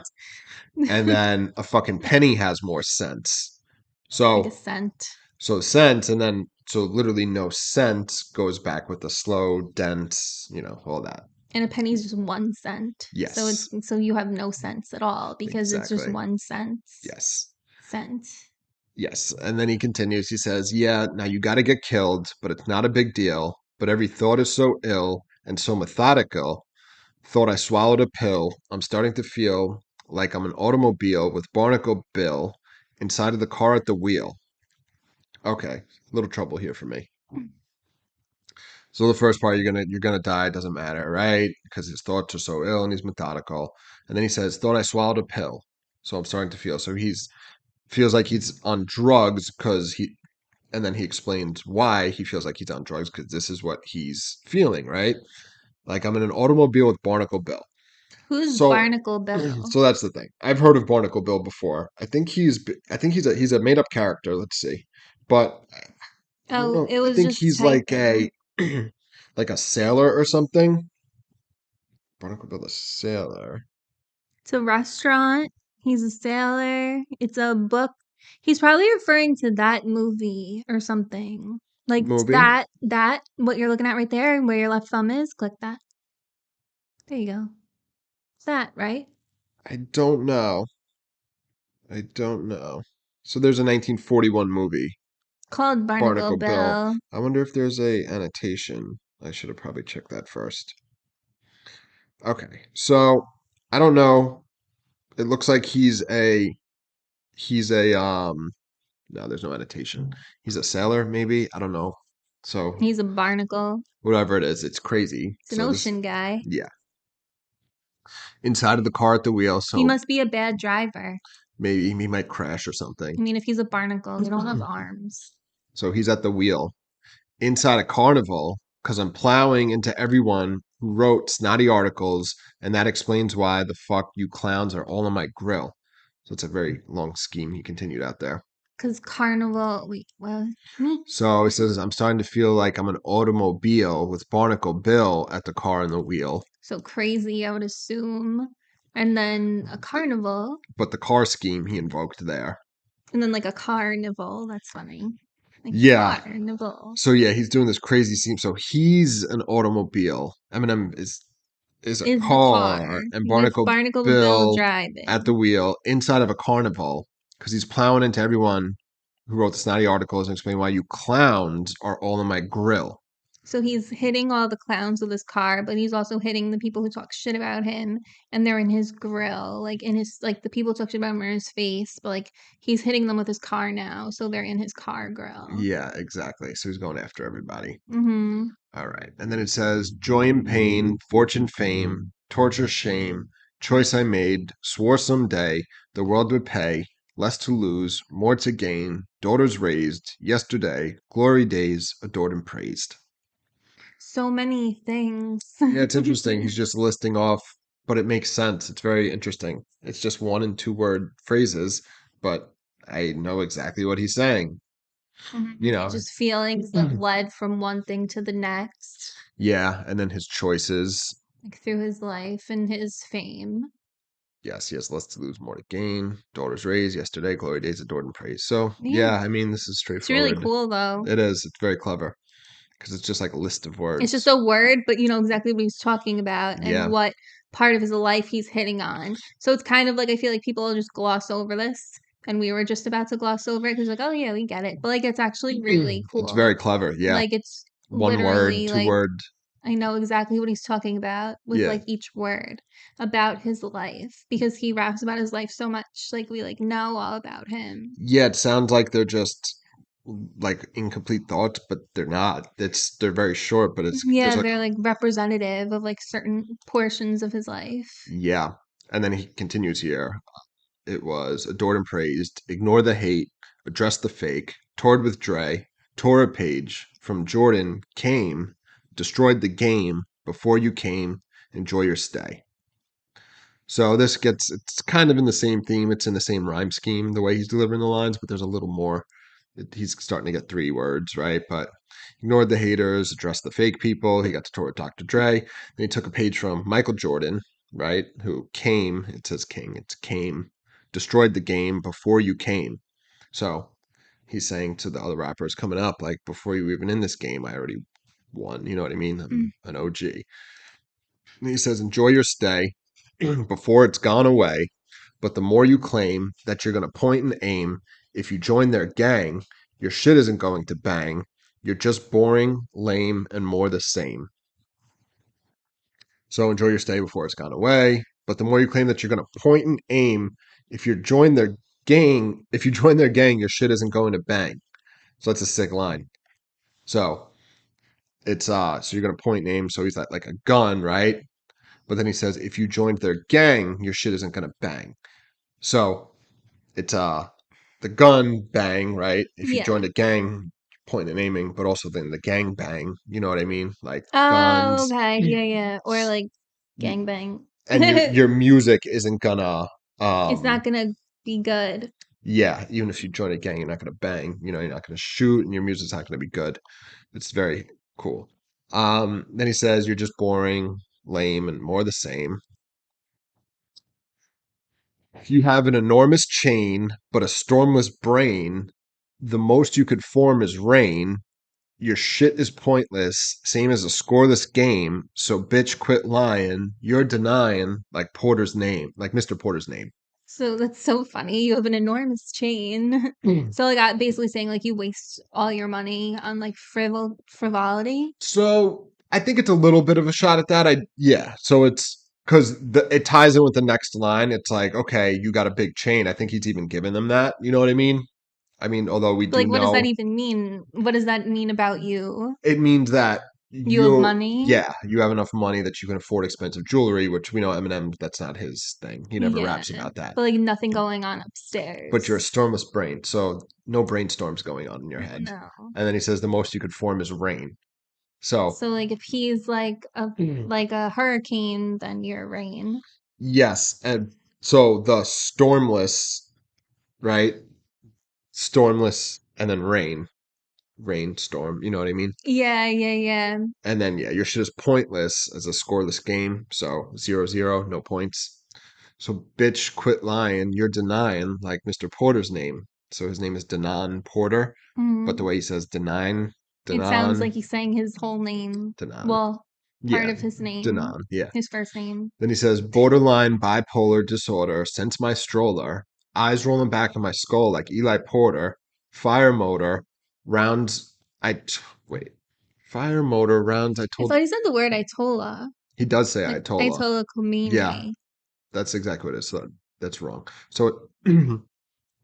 And then a fucking penny has more sense. So like a cent. So sense, and then so literally no sense goes back with the slow, dense, all that. And a penny is just 1 cent. Yes. So you have no sense at all because it's just 1 cent. Yes. Cent. Yes. And then he continues. He says, yeah, now you got to get killed, but it's not a big deal. But every thought is so ill and so methodical. Thought I swallowed a pill. I'm starting to feel like I'm an automobile with Barnacle Bill inside of the car at the wheel. Okay, a little trouble here for me. So the first part, you're gonna die. It doesn't matter, right? Because his thoughts are so ill and he's methodical. And then he says, "Thought I swallowed a pill." So I'm starting to feel. So he's feels like he's on drugs because he. And then he explains why he feels like he's on drugs because this is what he's feeling, right? Like I'm in an automobile with Barnacle Bill. Who's Barnacle Bill? So that's the thing. I've heard of Barnacle Bill before. I think he's a made up character. Let's see, but it was I think just he's typing. like a sailor or something. Barnacle Bill, a sailor. It's a restaurant. He's a sailor. It's a book. He's probably referring to that movie or something. Like movie? that what you're looking at right there, where your left thumb is. Click that. There you go. It's that, right? I don't know. So there's a 1941 movie called Barnacle Bill. I wonder if there's a annotation. I should have probably checked that first. Okay, so I don't know. It looks like he's a no, there's no annotation. He's a sailor, maybe. I don't know. So he's a barnacle. Whatever it is, it's crazy. It's an ocean guy. Yeah. Inside of the car at the wheel, so he must be a bad driver. Maybe he might crash or something. I mean, if he's a barnacle, they don't have arms. So he's at the wheel inside a carnival because I'm plowing into everyone who wrote snotty articles, and that explains why the fuck you clowns are all on my grill. So it's a very long scheme he continued out there. Because carnival, wait, what? So he says, I'm starting to feel like I'm an automobile with Barnacle Bill at the car and the wheel. So crazy, I would assume. And then a carnival. But the car scheme he invoked there. And then like a carnival. That's funny. Like yeah. Carnival. So yeah, he's doing this crazy scheme. So he's an automobile. Eminem is a car, and Barnacle Bill driving at the wheel inside of a carnival because he's plowing into everyone who wrote the snotty articles and explain why you clowns are all in my grill. So he's hitting all the clowns with his car, but he's also hitting the people who talk shit about him, and they're in his grill, like in his the people who talk shit about him are in his face, but like he's hitting them with his car now, so they're in his car grill. Yeah, exactly. So he's going after everybody. Mm-hmm. All right, and then it says joy and pain, fortune, fame, torture, shame, choice I made, swore someday the world would pay. Less to lose, more to gain, daughters raised, yesterday, glory days, adored and praised. So many things. Yeah, it's interesting. He's just listing off, but it makes sense. It's very interesting. It's just 1 and 2 word phrases, but I know exactly what he's saying. Mm-hmm. Just feelings that led from one thing to the next. Yeah, and then his choices. Like through his life and his fame. Yes, he has less to lose, more to gain. Daughters raised, yesterday, glory days, adored and praised. So, yeah, I mean, this is straightforward. It's really cool, though. It is. It's very clever because it's just like a list of words. It's just a word, but you know exactly what he's talking about and what part of his life he's hitting on. So it's kind of like I feel like people just gloss over this. And we were just about to gloss over it because like, oh, yeah, we get it. But like, it's actually really cool. It's very clever. Yeah. Like, it's 1 word, 2 word. I know exactly what he's talking about with like each word about his life because he raps about his life so much. Like we like know all about him. Yeah, it sounds like they're just like incomplete thoughts, but they're not. They're very short, but Yeah, they're like representative of like certain portions of his life. yeah. And then he continues here. It was adored and praised, ignore the hate, address the fake, toured with Dre, tore a page, from Jordan came, destroyed the game, before you came, enjoy your stay. So it's kind of in the same theme. It's in the same rhyme scheme, the way he's delivering the lines, but there's a little more. He's starting to get 3 words, right? But ignored the haters, addressed the fake people. He got to tour with Dr. Dre. Then he took a page from Michael Jordan, right? Who came, it says king, it's came, destroyed the game before you came. So he's saying to the other rappers coming up, like, before you were even in this game, I already won. You know what I mean? I'm an OG. And he says, enjoy your stay before it's gone away. But the more you claim that you're going to point and aim, if you join their gang, your shit isn't going to bang. You're just boring, lame, and more the same. So enjoy your stay before it's gone away. But the more you claim that you're going to point and aim, if you join their gang, your shit isn't going to bang. So that's a sick line. So it's so you're going to point and aim. So he's like a gun, right? But then he says, if you joined their gang, your shit isn't going to bang. So it's the gun bang, right? If you joined a gang, point and aiming, but also then the gang bang. You know what I mean? Like Oh, guns. okay. Yeah. Or like gangbang. And your music isn't gonna It's not gonna be good. yeah, even if you join a gang, you're not gonna bang. You know, you're not gonna shoot, and your music's not gonna be good. It's very cool. Then he says you're just boring, lame, and more the same. You have an enormous chain, but a stormless brain. The most you could form is rain. Your shit is pointless, same as a scoreless game. So bitch, quit lying. You're denying like Porter's name, like Mr. Porter's name. So that's so funny. You have an enormous chain. So like basically saying like you waste all your money on like frivolity. So I think it's a little bit of a shot at that. So it's because it ties in with the next line. It's like, okay, you got a big chain. I think he's even given them that. You know what I mean? I mean, although we But, do like, what does that know even mean? What does that mean about you? it means that You have money? you have enough money that you can afford expensive jewelry, which we know Eminem, that's not his thing. He never Yeah. raps about that. But like nothing going on But you're a upstairs. stormless brain, so no brainstorms going on in your head. No. And then he says the most you could form is rain. So So like if he's like a hurricane, then you're rain. yes, and so the stormless, right? Stormless and then rain, storm. You know what I mean? Yeah. And then yeah, your shit is pointless as a scoreless game. So 0-0, no points. So bitch, quit lying. You're denying like Mr. Porter's name. So his name is Denon Porter, but the Mm. way he says Denon, It sounds Denon, like he's saying his whole name. Denon. Well, part Yeah, of his name, Denon. Yeah. his first name. Then he says borderline bipolar disorder. Sense my stroller. Eyes rolling back in my skull like Eli Porter. Fire motor. Rounds. Wait. Fire motor rounds. I I told. thought he said the word Ayatollah. He does say Like Ayatollah. Ayatollah Yeah, Khomeini. that's exactly what it is. So that's wrong. So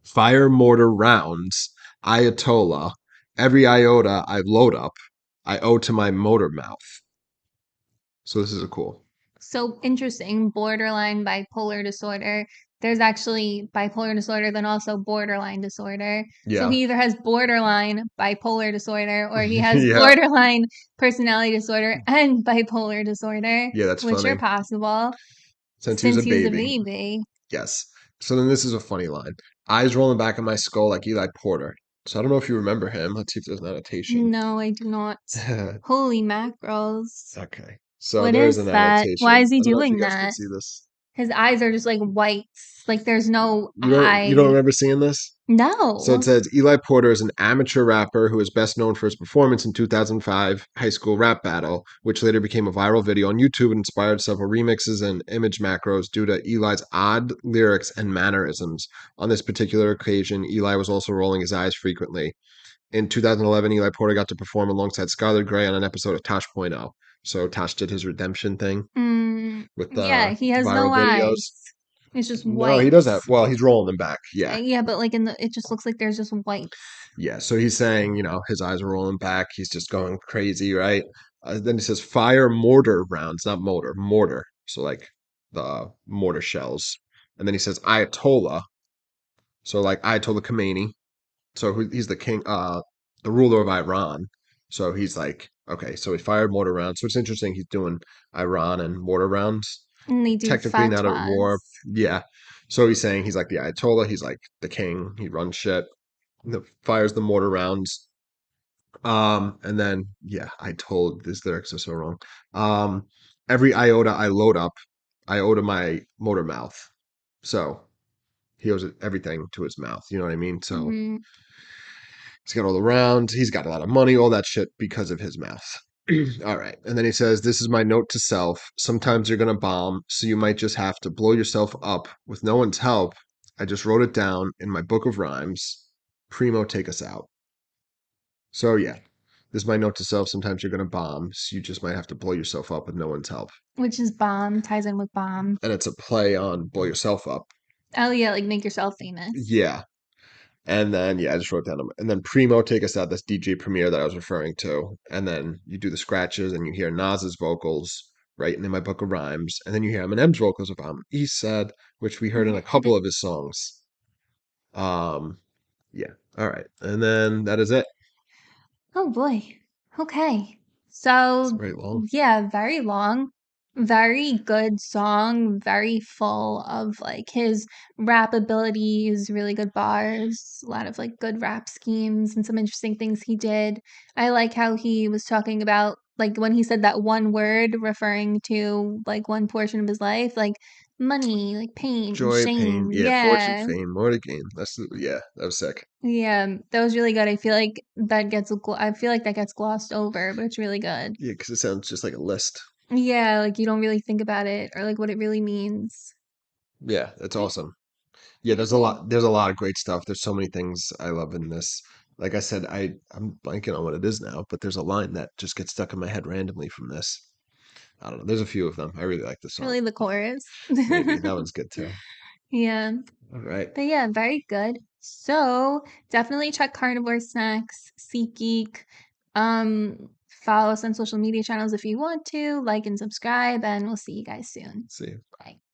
fire mortar rounds, Ayatollah. Every iota I load up, I owe to my motor mouth. So this is a cool. So interesting. Borderline bipolar disorder. There's actually bipolar disorder, then also borderline disorder. So Yeah. he either has borderline bipolar disorder or he has Yeah. borderline personality disorder and bipolar disorder, Yeah, that's which funny. are possible Since he was a since he was a baby. baby. Yes. So then this is a funny line. Eyes rolling back in my skull like Eli Porter. So I don't know if you remember him. Let's see if there's an annotation. No, I do not. Holy mackerels. Okay. So What there is is an that? Why annotation. is he I don't know if you doing guys can that? see this. His eyes are just like whites. Like there's no You don't eye. remember seeing this? So it No. says Eli Porter is an amateur rapper who is best known for his performance in 2005 high school rap battle, which later became a viral video on YouTube and inspired several remixes and image macros due to Eli's odd lyrics and mannerisms. On this particular occasion, Eli was also rolling his eyes frequently. In 2011, Eli Porter got to perform alongside Skylar Grey on an episode of Tosh.0. So Tosh did his redemption thing with Yeah, the he has viral no videos. eyes. It's just No, he white. does have. Well, he's rolling them back. Yeah. Yeah, but like it just looks like there's just whites. Yeah. So he's saying, his eyes are rolling back. He's just going crazy, right? Then he says fire mortar rounds, not motor, mortar. So like the mortar shells. And then he says Ayatollah. So like Ayatollah Khomeini. So he's the king, the ruler of Iran. So he's like, okay, so he fired mortar rounds. So it's interesting. He's doing Iran and mortar rounds. And they do Technically not at war. fatwas. Yeah. So he's saying he's like the Ayatollah. He's like the king. He runs shit. Fires the mortar rounds. And then yeah, I told these lyrics are so wrong. Um, every iota I load up, I owe to my motor mouth. So he owes everything to his mouth. You know what I mean? So Mm-hmm. he's got all the rounds. He's got a lot of money, all that shit because of his mouth. All right. And then he says, this is my note to self. Sometimes you're going to bomb, so you might just have to blow yourself up with no one's help. I just wrote it down in my book of rhymes. Primo, take us out. So, yeah, this is my note to self. Sometimes you're going to bomb, so you just might have to blow yourself up with no one's help. Which is bomb, ties in with bomb. And it's a play on blow yourself up. Oh yeah, like make yourself famous. Yeah. And then, yeah, I just wrote down, and then Primo, take us out, this DJ Premier that I was referring to. And then you do the scratches and you hear Nas's vocals writing in my book of rhymes. And then you hear Eminem's vocals of East Side, which we heard in a couple of his songs. Yeah. All right. And then that is it. Oh boy. Okay. It's So very long. yeah, very long. Very good song, very full of like his rap abilities, really good bars, a lot of like good rap schemes and some interesting things he did. I like how he was talking about like when he said that one word referring to like one portion of his life, like money, like pain and Joy, pain, shame. yeah, fortune, Yeah. fame, more to gain. Yeah, that was sick. Yeah, that was really good. I feel like I feel like that gets glossed over, but it's really good. Yeah, because it sounds just like a list. Yeah, like you don't really think about it or like what it really means. Yeah, that's Yeah, awesome. Yeah, pretty cool. there's a lot of great stuff. There's so many things I love in this. Like I said, I'm blanking on what it is now, but there's a line that just gets stuck in my head randomly from this. I don't know. There's a few of them. I really like the It's song. really the chorus. Maybe that one's good too. Yeah. All right. But yeah, very good. So definitely check Carnivore Snacks, SeatGeek. Follow us on social media channels if you want to, like and subscribe, and we'll see you guys soon. See you. Bye.